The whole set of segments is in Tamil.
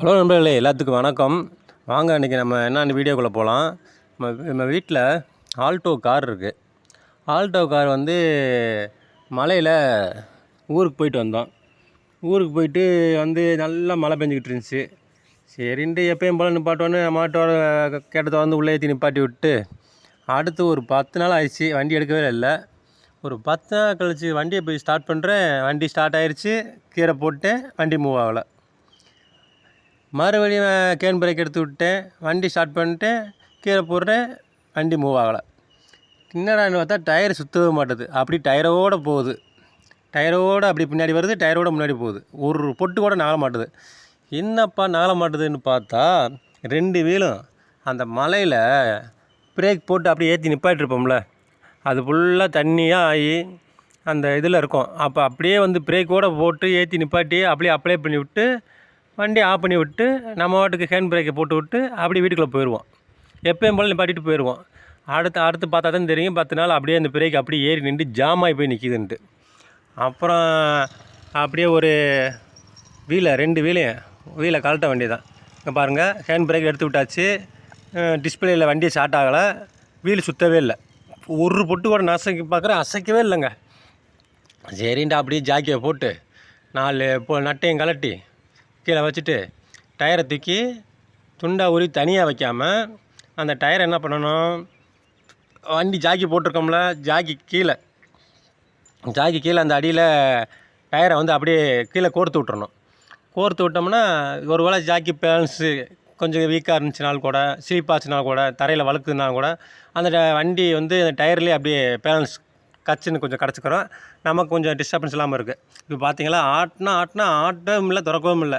ஹலோ நண்பர்களே, எல்லாத்துக்கும் வணக்கம். வாங்க இன்றைக்கி நம்ம என்ன வீடியோக்குள்ளே போகலாம். நம்ம வீட்டில் ஆல்டோ கார் இருக்குது. ஆல்டோ கார் வந்து மலையில் ஊருக்கு போயிட்டு வந்தோம். ஊருக்கு போயிட்டு வந்து நல்லா மழை பெஞ்சிக்கிட்டு இருந்துச்சு. சரின்ட்டு எப்பயும் போல் நிப்பாட்டோன்னு மாட்டோட கேட்டதை வந்து உள்ளே ஏற்றி நிப்பாட்டி விட்டு அடுத்து ஒரு 10 நாள் ஆயிடுச்சு. வண்டி எடுக்கவே இல்லை. ஒரு 10 நாள் கழிச்சு வண்டியை போய் ஸ்டார்ட் பண்ணுறேன். வண்டி ஸ்டார்ட் ஆயிடுச்சு. கீரை போட்டேன். வண்டி மூவ் ஆகலை. மறுபடியும் கேன் பிரேக் எடுத்து விட்டேன். வண்டி ஸ்டார்ட் பண்ணிட்டேன். கீரை போடுறேன். வண்டி மூவ் ஆகலை. என்னடான்னு பார்த்தா டயர் சுற்றவே மாட்டுது. அப்படி டயரோடு போகுது. டயரோடு அப்படி பின்னாடி வருது. டயரோடு முன்னாடி போகுது. ஒரு பொட்டு கூட நகல மாட்டுது. என்னப்பா நகல மாட்டுதுன்னு பார்த்தா 2 வீலும் அந்த மலையில் பிரேக் போட்டு அப்படியே ஏற்றி நிப்பாட்டிருப்போம்ல, அது ஃபுல்லாக தண்ணியாக ஆகி அந்த இதில் இருக்கும். அப்போ அப்படியே வந்து பிரேக்கோடு போட்டு ஏற்றி நிப்பாட்டி அப்படியே அப்ளை பண்ணி விட்டு வண்டி ஆஃப் பண்ணி விட்டு நம்ம வாட்டுக்கு ஹேண்ட் பிரேக்கை போட்டு விட்டு அப்படி வீட்டுக்குள்ளே போயிடுவோம். எப்பயும் போல் நிப்பாட்டிட்டு போயிடுவோம். அடுத்து பார்த்தா தான் தெரியும் 10 நாள் அப்படியே அந்த பிரேக் அப்படியே ஏறி நின்று ஜாம் ஆகி போய் நிற்கிதுன்ட்டு. அப்புறம் அப்படியே ஒரு 2 வீலை கழட்ட வேண்டியதான். இங்கே பாருங்கள், ஹேண்ட் பிரேக் எடுத்து விட்டாச்சு. டிஸ்பிளேயில் வண்டி ஸ்டார்ட் ஆகலை. வீல் சுற்றவே இல்லை. ஒரு பொட்டு கூட பார்க்குறேன், அசைக்கவே இல்லைங்க. சரின்ட்டு அப்படியே ஜாக்கியை போட்டு 4 நட்டையும் கலட்டி கீழே வச்சுட்டு டயரை தூக்கி துண்டா உரி தனியாக வைக்காமல் அந்த டயரை என்ன பண்ணணும், வண்டி ஜாக்கி போட்டிருக்கோம்ல, ஜாக்கி கீழே அந்த அடியில் டயரை வந்து அப்படியே கீழே கோர்த்து விட்டுறணும். கோர்த்து விட்டோம்னா ஒரு வேளை ஜாக்கி பேலன்ஸு கொஞ்சம் வீக்காக இருந்துச்சுனாலும் கூட, ஸ்லீப் ஆச்சுனா கூட, தரையில் வழுக்குதுனா கூட அந்த வண்டி வந்து அந்த டயர்லேயே அப்படியே பேலன்ஸ் கச்சுன்னு கொஞ்சம் கிடச்சிக்கிறோம். நமக்கு கொஞ்சம் டிஸ்டர்பன்ஸ் இல்லாமல் இருக்குது. இப்போ பார்த்தீங்களா, ஆட்டவும் இல்லை, திறக்கவும் இல்லை,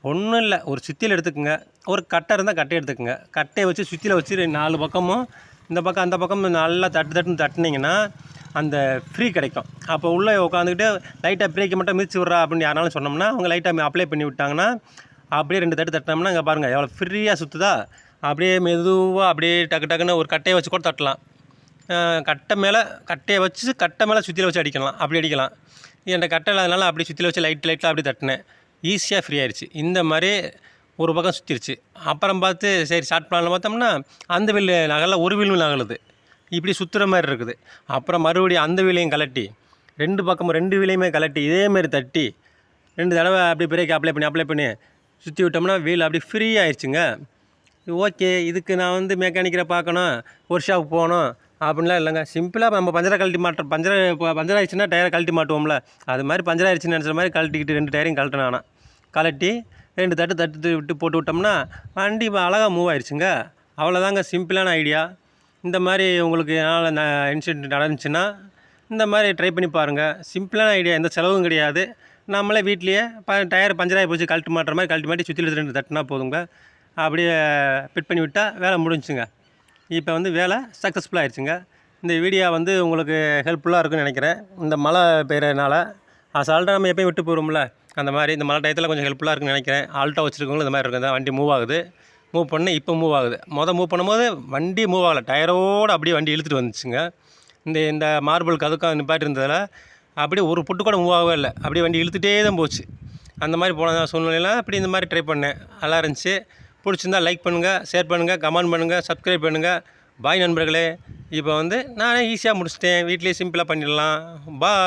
ஒன்றும் இல்லை. ஒரு சுத்தியில் எடுத்துக்கோங்க. ஒரு கட்டை இருந்தால் கட்டையை எடுத்துக்கோங்க. கட்டையை வச்சு சுத்தியில் வச்சு 4 பக்கமும் இந்த பக்கம் அந்த பக்கம் நல்லா தட்டுனிங்கன்னா அந்த ஃப்ரீ கிடைக்கும். அப்போ உள்ளே உட்காந்துக்கிட்டு லைட்டாக பிரேக்கை மட்டும் மிதிச்சு விட்றா அப்படின்னு யாராலும் சொன்னோம்னா அவங்க லைட்டாக அப்ளை பண்ணி விட்டாங்கன்னா அப்படியே 2 தட்டு தட்டினோம்னா இங்கே பாருங்கள் எவ்வளோ ஃப்ரீயாக சுற்றுதா. அப்படியே மெதுவாக அப்படியே டக்குன்னு ஒரு கட்டையை வச்சு கூட தட்டலாம். கட்டையை வச்சு கட்டை மேலே சுற்றியில் வச்சு அடிக்கலாம். அப்படி அடிக்கலாம். என்கிட்ட கட்டை இல்லாதனால அப்படி சுற்றியில் வச்சு லைட்டாக அப்படி தட்டினேன். ஈஸியாக ஃப்ரீ ஆயிடுச்சு. இந்த மாதிரி ஒரு பக்கம் சுற்றிருச்சு. அப்புறம் பார்த்து சரி ஸ்டார்ட் பண்ணலாம் பார்த்தோம்னா அந்த வீல் நகல, ஒரு வீலும் நகலுது. இப்படி சுற்றுற மாதிரி இருக்குது. அப்புறம் மறுபடியும் அந்த வீலையும் கலட்டி 2 பக்கமும் 2 வீலையுமே கலட்டி இதேமாரி தட்டி 2 தடவை அப்படியே பிரேக் அப்ளை பண்ணி சுற்றி விட்டோம்னா வீல் அப்படி ஃப்ரீ ஆயிடுச்சுங்க. ஓகே, இதுக்கு நான் வந்து மெக்கானிக்கரை பார்க்கணும், ஒர்க் ஷாப் போகணும் அப்படின்லாம் இல்லைங்க. சிம்பிளாக நம்ம பஞ்சரை கழட்டி மாட்டோம். பஞ்சர் ஆயிடுச்சுன்னா டயரை கழட்டி மாட்டுவோம்ல, அது மாதிரி பஞ்சர் ஆயிடுச்சுன்னு நினச்ச மாதிரி கழட்டிக்கிட்டு 2 டயரையும் கழட்டினானா கழட்டி 2 தட்டு விட்டு போட்டு விட்டோம்னா வண்டி இப்போ அழகாக மூவ் ஆயிடுச்சுங்க. அவ்வளோதாங்க, சிம்பிளான ஐடியா. இந்த மாதிரி உங்களுக்கு என்னால் இன்சிடென்ட் நடந்துச்சுன்னா இந்த மாதிரி ட்ரை பண்ணி பாருங்கள். சிம்பிளான ஐடியா, எந்த செலவும் கிடையாது. நம்மளே வீட்லேயே டயர் பஞ்சராகி போச்சு கழட்டி மாட்டுற மாதிரி கழட்டி மாட்டி சுற்றில 2 தட்டுனா போதுங்க. அப்படியே ஃபிட் பண்ணி விட்டால் வேலை முடிஞ்சுங்க. இப்போ வந்து வேலை சக்ஸஸ்ஃபுல்லாக ஆயிடுச்சுங்க. இந்த வீடியோ வந்து உங்களுக்கு ஹெல்ப்ஃபுல்லாக இருக்குன்னு நினைக்கிறேன். இந்த மழை பெய்கிறதுனால அசால்ட்டாக நம்ம எப்பயும் விட்டு போகிறோம்ல, அந்த மாதிரி இந்த மழை டயத்தில் கொஞ்சம் ஹெல்ப்ஃபுல்லாக இருக்குன்னு நினைக்கிறேன். ஆல்ட்டோ வச்சுருக்கவங்களும் இந்த மாதிரி இருக்குது. வண்டி மூவ் ஆகுது. மூவ் பண்ணி இப்போ மூவ் ஆகுது. மூவ் பண்ணும்போது வண்டி மூவ் ஆகலை, டயரோடு அப்படியே வண்டி இழுத்துட்டு வந்துச்சுங்க. இந்த மார்பிளுக்கு அதுக்காக நிப்பாட்டி இருந்ததில் அப்படியே ஒரு புட்டு கூட மூவ் ஆகவே இல்லை. அப்படியே வண்டி இழுத்துகிட்டே தான் போச்சு. அந்த மாதிரி போன சூழ்நிலையில் அப்படி இந்த மாதிரி ட்ரை பண்ணேன். நல்லா இருந்துச்சு. பிடிச்சிருந்தால் லைக் பண்ணுங்கள், ஷேர் பண்ணுங்கள், கமெண்ட் பண்ணுங்கள், சப்ஸ்கிரைப் பண்ணுங்கள். பாய் நண்பர்களே. இப்போ வந்து நானே ஈஸியாக முடிச்சிட்டேன். வீட்லேயே சிம்பிளாக பண்ணிடலாம். பாய்.